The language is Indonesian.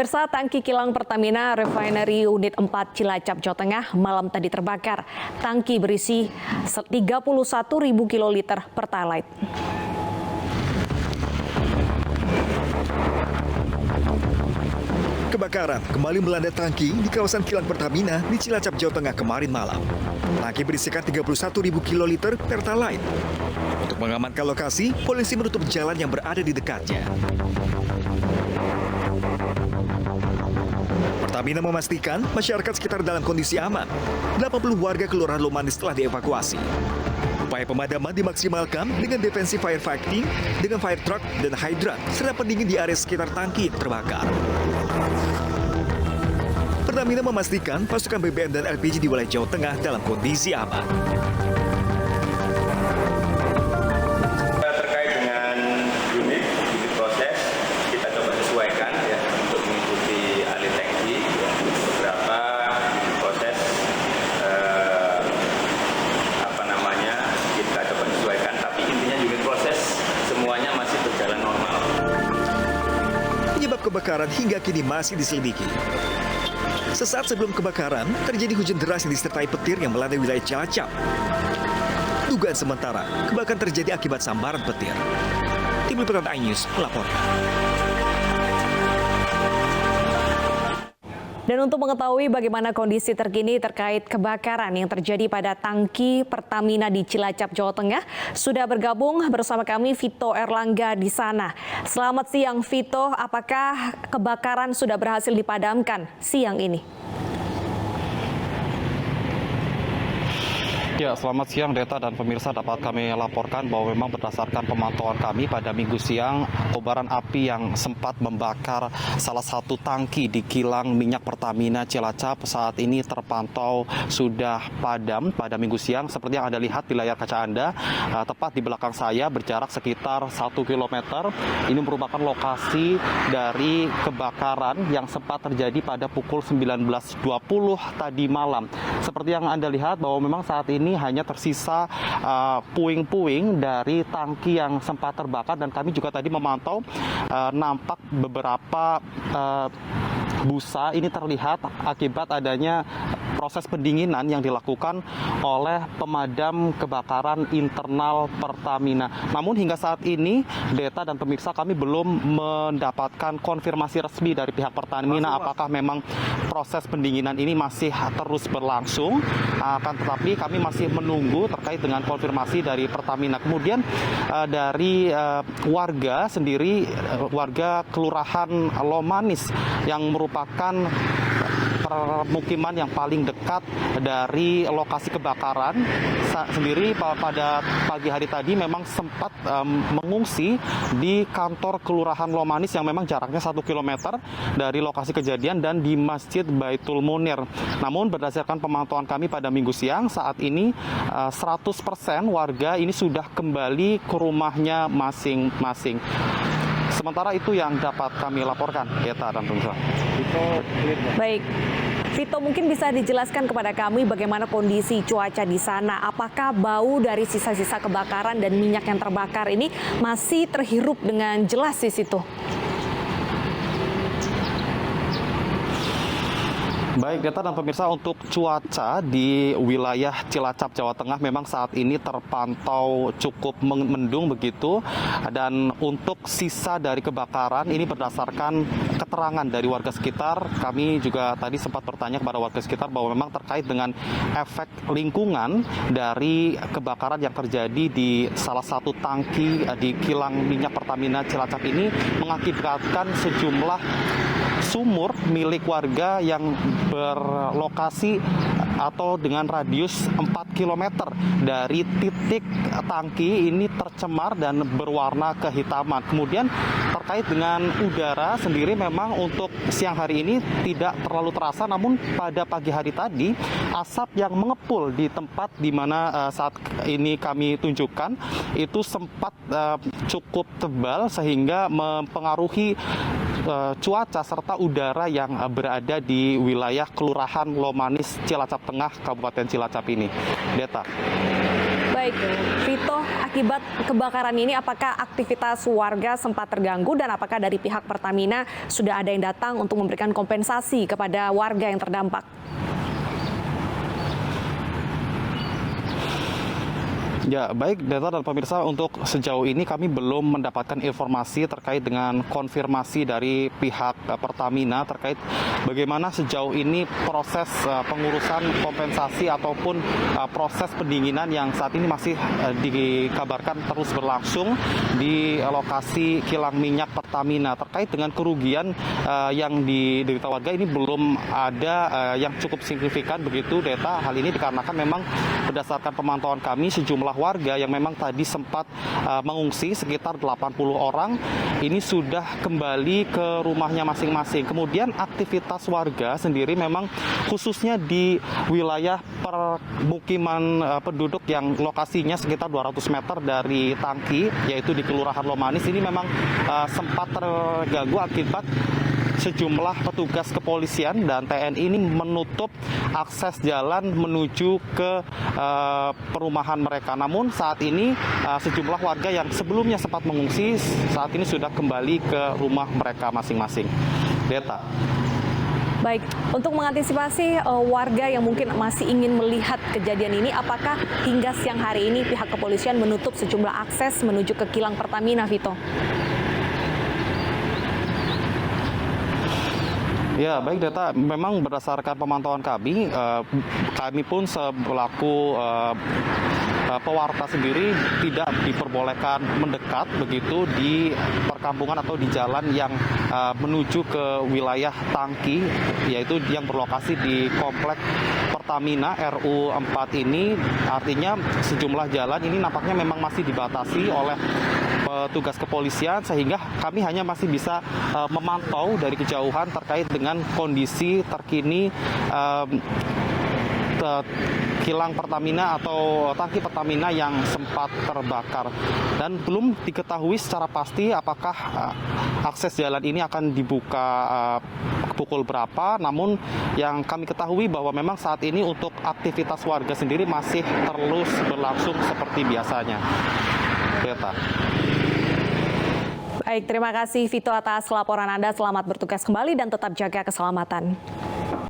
Pemirsa, tangki kilang Pertamina Refinery Unit 4 Cilacap, Jawa Tengah malam tadi terbakar. Tangki berisi 31.000 kiloliter Pertalite. Kebakaran kembali melanda tangki di kawasan kilang Pertamina di Cilacap, Jawa Tengah kemarin malam. Tangki berisikan 31.000 kiloliter Pertalite. Untuk mengamankan lokasi, polisi menutup jalan yang berada di dekatnya. Pertamina memastikan masyarakat sekitar dalam kondisi aman. 80 warga Kelurahan Lomanis telah dievakuasi. Upaya pemadaman dimaksimalkan dengan defensive firefighting, dengan fire truck dan hydrant, serta pendingin di area sekitar tangki yang terbakar. Pertamina memastikan pasokan BBM dan LPG di wilayah Jawa Tengah dalam kondisi aman. Terkait dengan unit proses, kita coba sesuaikan ya untuk mengikuti alih tangki beberapa unit proses kita coba sesuaikan, tapi intinya unit proses semuanya masih berjalan normal. Penyebab kebakaran hingga kini masih diselidiki. Sesaat sebelum kebakaran, terjadi hujan deras yang disertai petir yang melanda wilayah Cilacap. Dugaan sementara, kebakaran terjadi akibat sambaran petir. Tim Liputan iNews melaporkan. Dan untuk mengetahui bagaimana kondisi terkini terkait kebakaran yang terjadi pada tangki Pertamina di Cilacap, Jawa Tengah, sudah bergabung bersama kami Vito Erlangga di sana. Selamat siang Vito, apakah kebakaran sudah berhasil dipadamkan siang ini? Ya, selamat siang Deta dan pemirsa, dapat kami laporkan bahwa memang berdasarkan pemantauan kami pada minggu siang, kobaran api yang sempat membakar salah satu tangki di kilang minyak Pertamina Cilacap saat ini terpantau sudah padam pada minggu siang. Seperti yang Anda lihat di layar kaca Anda, tepat di belakang saya berjarak sekitar 1 km. Ini merupakan lokasi dari kebakaran yang sempat terjadi pada pukul 19.20 tadi malam. Seperti yang Anda lihat bahwa memang saat ini hanya tersisa puing-puing dari tangki yang sempat terbakar, dan kami juga tadi memantau nampak beberapa busa ini terlihat akibat adanya proses pendinginan yang dilakukan oleh pemadam kebakaran internal Pertamina. Namun hingga saat ini, Deta dan pemirsa, kami belum mendapatkan konfirmasi resmi dari pihak Pertamina apakah memang proses pendinginan ini masih terus berlangsung. Akan tetapi kami masih menunggu terkait dengan konfirmasi dari Pertamina. Kemudian dari warga sendiri, warga Kelurahan Lomanis yang merupakan permukiman yang paling dekat dari lokasi kebakaran sendiri pada pagi hari tadi memang sempat mengungsi di kantor Kelurahan Lomanis yang memang jaraknya 1 km dari lokasi kejadian dan di Masjid Baitul Munir. Namun berdasarkan pemantauan kami pada minggu siang, saat ini 100% warga ini sudah kembali ke rumahnya masing-masing. Sementara itu yang dapat kami laporkan, Deta dan pemirsa. Baik, Vito, mungkin bisa dijelaskan kepada kami bagaimana kondisi cuaca di sana? Apakah bau dari sisa-sisa kebakaran dan minyak yang terbakar ini masih terhirup dengan jelas di situ? Baik, Deta dan pemirsa, untuk cuaca di wilayah Cilacap, Jawa Tengah memang saat ini terpantau cukup mendung begitu. Dan untuk sisa dari kebakaran ini berdasarkan keterangan dari warga sekitar, kami juga tadi sempat bertanya kepada warga sekitar bahwa memang terkait dengan efek lingkungan dari kebakaran yang terjadi di salah satu tangki di kilang minyak Pertamina Cilacap ini mengakibatkan sejumlah sumur milik warga yang berlokasi atau dengan radius 4 km dari titik tangki ini tercemar dan berwarna kehitaman. Kemudian terkait dengan udara sendiri memang untuk siang hari ini tidak terlalu terasa, namun pada pagi hari tadi asap yang mengepul di tempat di mana saat ini kami tunjukkan itu sempat cukup tebal sehingga mempengaruhi cuaca serta udara yang berada di wilayah Kelurahan Lomanis, Cilacap Tengah, Kabupaten Cilacap ini. Deta. Baik. Baik, Vito, akibat kebakaran ini apakah aktivitas warga sempat terganggu dan apakah dari pihak Pertamina sudah ada yang datang untuk memberikan kompensasi kepada warga yang terdampak? Ya, baik Deta dan pemirsa, untuk sejauh ini kami belum mendapatkan informasi terkait dengan konfirmasi dari pihak Pertamina terkait bagaimana sejauh ini proses pengurusan kompensasi ataupun proses pendinginan yang saat ini masih dikabarkan terus berlangsung di lokasi kilang minyak Pertamina. Terkait dengan kerugian yang diderita warga ini belum ada yang cukup signifikan begitu, Deta. Hal ini dikarenakan memang berdasarkan pemantauan kami sejumlah warga yang memang tadi sempat mengungsi sekitar 80 orang ini sudah kembali ke rumahnya masing-masing. Kemudian aktivitas warga sendiri memang khususnya di wilayah permukiman penduduk yang lokasinya sekitar 200 meter dari tangki, yaitu di Kelurahan Lomanis, ini memang sempat terganggu akibat sejumlah petugas kepolisian dan TNI ini menutup akses jalan menuju ke perumahan mereka. Namun saat ini sejumlah warga yang sebelumnya sempat mengungsi saat ini sudah kembali ke rumah mereka masing-masing. Deta. Baik, untuk mengantisipasi warga yang mungkin masih ingin melihat kejadian ini, apakah hingga siang hari ini pihak kepolisian menutup sejumlah akses menuju ke kilang Pertamina, Vito? Ya, baik Deta, memang berdasarkan pemantauan kami, kami pun selaku pewarta sendiri tidak diperbolehkan mendekat begitu di perkampungan atau di jalan yang menuju ke wilayah tangki, yaitu yang berlokasi di komplek Pertamina RU 4 ini. Artinya sejumlah jalan ini nampaknya memang masih dibatasi oleh petugas kepolisian sehingga kami hanya masih bisa memantau dari kejauhan terkait dengan kondisi terkini kilang Pertamina atau tangki Pertamina yang sempat terbakar, dan belum diketahui secara pasti apakah akses jalan ini akan dibuka pukul berapa. Namun yang kami ketahui bahwa memang saat ini untuk aktivitas warga sendiri masih terus berlangsung seperti biasanya. Beta. Baik, terima kasih Vito atas laporan Anda. Selamat bertugas kembali dan tetap jaga keselamatan.